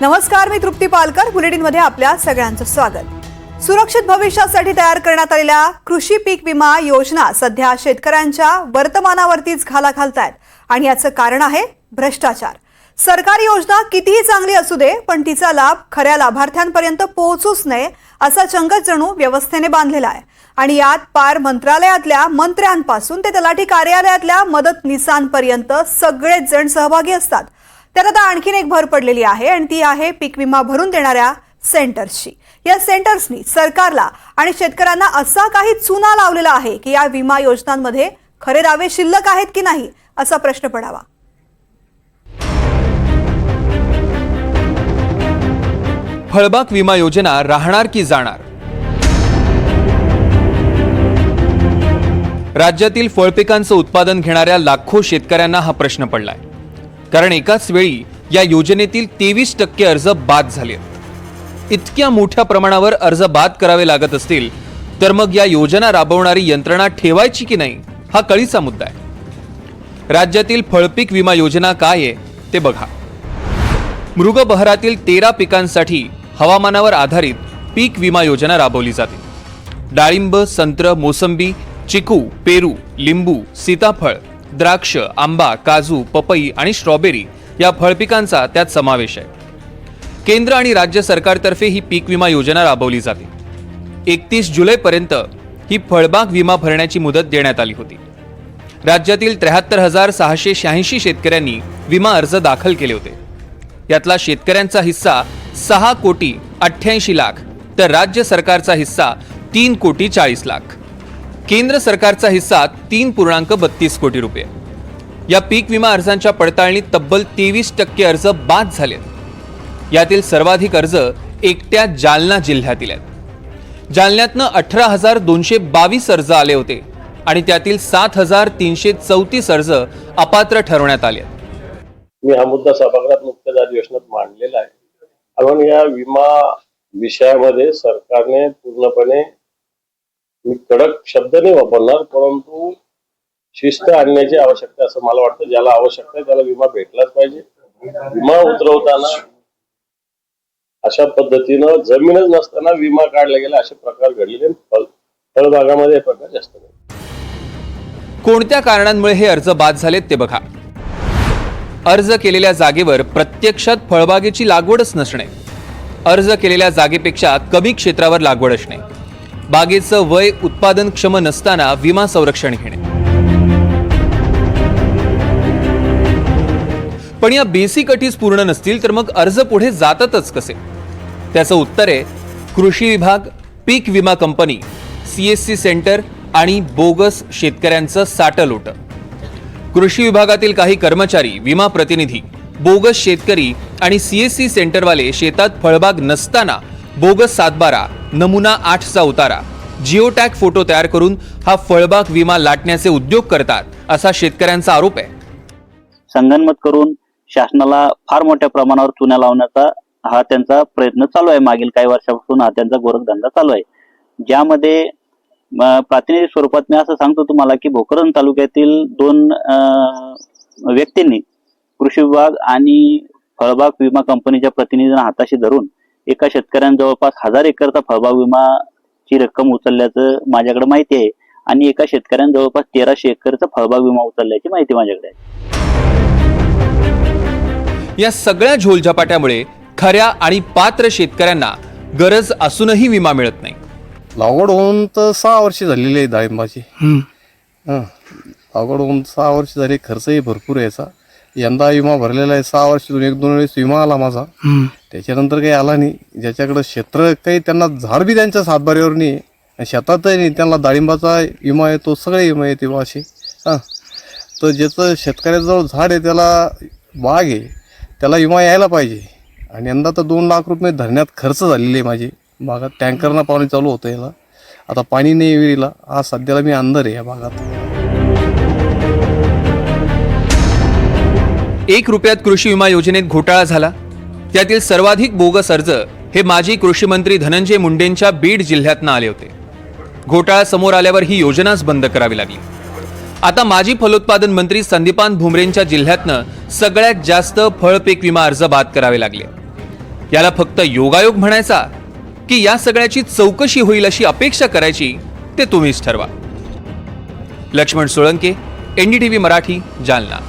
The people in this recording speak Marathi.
नमस्कार, मी तृप्ती पालकर. बुलेटिनमध्ये आपल्या सगळ्यांचं स्वागत. सुरक्षित भविष्यासाठी तयार करण्यात आलेल्या कृषी पीक विमा योजना सध्या शेतकऱ्यांच्या वर्तमानावरतीच घाला घालतायत आणि याचं कारण आहे भ्रष्टाचार. सरकारी योजना कितीही चांगली असू दे, पण तिचा लाभ खऱ्या लाभार्थ्यांपर्यंत पोहोचूच नये असा चंगच जणू व्यवस्थेने बांधलेला आहे. आणि यात पार मंत्रालयातल्या मंत्र्यांपासून ते तलाठी कार्यालयातल्या मदतनीसांपर्यंत सगळेच जण सहभागी असतात. त्यात आता आणखीन एक भर पडलेली आहे आणि ती आहे पीक विमा भरून देणाऱ्या सेंटर्सची. या सेंटर्सनी सरकारला आणि शेतकऱ्यांना असा काही चुना लावलेला आहे की या विमा योजनांमध्ये खरे दावे शिल्लक आहेत की नाही असा प्रश्न पडावा. फळबाग विमा योजना राहणार की जाणार? राज्यातील फळपिकांचं उत्पादन घेणाऱ्या लाखो शेतकऱ्यांना हा प्रश्न पडलाय. कारण एकाच वेळी या योजनेतील 23% अर्ज बाद झालेत. इतक्या मोठ्या प्रमाणावर अर्ज बाद करावे लागत असतील तर मग या योजना राबवणारी यंत्रणा ठेवायची की नाही हा कळीचा मुद्दा आहे. राज्यातील फळपीक विमा योजना काय आहे ते बघा. मृगबहारातील 13 पिकांसाठी हवामानावर आधारित पीक विमा योजना राबवली जाते. डाळिंब, संत्र, मोसंबी, चिकू, पेरू, लिंबू, सीताफळ, द्राक्ष, आंबा, काजू, पपई आणि स्ट्रॉबेरी या फळपिकांचा त्यात समावेश आहे. केंद्र आणि राज्य सरकारतर्फे ही पीक विमा योजना राबवली जाते. 31 जुलैपर्यंत ही फळबाग विमा भरण्याची मुदत देण्यात आली होती. राज्यातील 73,686 शेतकऱ्यांनी विमा अर्ज दाखल केले होते. यातला शेतकऱ्यांचा हिस्सा 6,88,00,000 तर राज्य सरकारचा हिस्सा 3,40,00,000. केंद्र सरकारचा हिस्सा 3.32 कोटी रुपये. या पीक विमा अर्जांच्या पडताळणीत तब्बल 23% अर्ज बाद झालेत. यातील सर्वाधिक अर्ज एकट्या जालना जिल्ह्यातील आहेत. जालन्यातनं 18,222 अर्ज आले होते आणि त्यातील 7,334 अर्ज अपात्र ठरवण्यात आले. मी हा मुद्दा सभागृहात नुकत्याच अधिवेशनात मांडलेला आहे. कारण या विमा विषयामध्ये सरकारने पूर्णपणे, मी कडक शब्द नाही वापरणार, परंतु शिस्त आणण्याची आवश्यकता असं मला वाटतं. ज्याला आवश्यकता आहे त्याला विमा भेटलाच पाहिजे. विमा उतरवताना अशा पद्धतीनं जमीनच नसताना विमा काढला गेला असे प्रकार घडलेले फळबागामध्ये हे प्रकार जास्त नाही. कोणत्या कारणांमुळे हे अर्ज बाद झालेत ते बघा. अर्ज केलेल्या जागेवर प्रत्यक्षात फळबागेची लागवडच नसणे, अर्ज केलेल्या जागेपेक्षा कमी क्षेत्रावर लागवड असणे, बागेचं वय उत्पादनक्षम नसताना विमा संरक्षण घेणे. पण या बेसिक अटीच पूर्ण नसतील तर मग अर्ज पुढे जातातच कसे? त्याचं उत्तर आहे कृषी विभाग, पीक विमा कंपनी, CSC सेंटर आणि बोगस शेतकऱ्यांचं साटलोट. कृषी विभागातील काही कर्मचारी, विमा प्रतिनिधी, बोगस शेतकरी आणि CSC सेंटरवाले शेतात फळबाग नसताना बोगस 7/12, नमुना 8चा उतारा, जिओ टॅग फोटो तयार करून हा फळबाग विमा लाटण्याचे उद्योग करतात असा शेतकऱ्यांचा आरोप आहे. संगनमत करून शासनाला फार मोठ्या प्रमाणावर चुना लावण्याचा हा त्यांचा प्रयत्न चालू आहे. मागील काही वर्षापासून हा त्यांचा गोरखधंदा चालू आहे. ज्यामध्ये प्रातिनिधिक स्वरूपात मी असं सांगतो तुम्हाला की भोकरदन तालुक्यातील 2 व्यक्तींनी कृषी विभाग आणि फळबाग विमा कंपनीच्या प्रतिनिधींना हाताशी धरून एका शेतकऱ्याने जवळपास 1000 एकरचा फळबाग विमाची रक्कम उचलल्याचं माझ्याकडे माहिती आहे आणि एका शेतकऱ्याने जवळपास 1300 एकरचा फळबाग विमा उचलल्याची माहिती माझ्याकडे आहे. या सगळ्या झोलझपाट्यामुळे खऱ्या आणि पात्र शेतकऱ्यांना गरज असूनही विमा मिळत नाही. लागवड होऊन तर 6 वर्ष झालेली आहे डाळिंबाची. लागवड होऊन 6 वर्ष झाली. खर्चही भरपूर याचा. यंदा विमा भरलेला आहे. 6 वर्षातून 1-2 वेळेस विमा आला माझा. त्याच्यानंतर काही आला नाही. ज्याच्याकडे क्षेत्र काही त्यांना झाड बी त्यांच्या सातबारीवर नाही, शेतातही नाही, त्यांना डाळिंबाचा विमा येतो, सगळे विमा येते बा असे. तर ज्याचं शेतकऱ्याजवळ झाड आहे, त्याला बाग आहे, त्याला विमा यायला पाहिजे. आणि यंदा तर 2 लाख रुपये धरण्यात खर्च झालेले आहे माझी बागात. टँकरनं पाणी चालू होतं याला. आता पाणी नाही विहिरीला. आज सध्याला मी अंदर आहे या भागात. 1 रुपयात कृषी विमा योजनेत घोटाळा झाला. त्यातील सर्वाधिक बोगस अर्ज हे माजी कृषी मंत्री धनंजय मुंडेंच्या बीड जिल्ह्यातनं आले होते. घोटाळा समोर आल्यावर ही योजनाच बंद करावी लागली. आता माजी फलोत्पादन मंत्री संदीपान भुमरेंच्या जिल्ह्यातनं सगळ्यात जास्त फळ पीक विमा अर्ज बाद करावे लागले. याला फक्त योगायोग म्हणायचा की या सगळ्याची चौकशी होईल अशी अपेक्षा करायची ते तुम्हीच ठरवा. लक्ष्मण सोळंके, NDTV मराठी, जालना.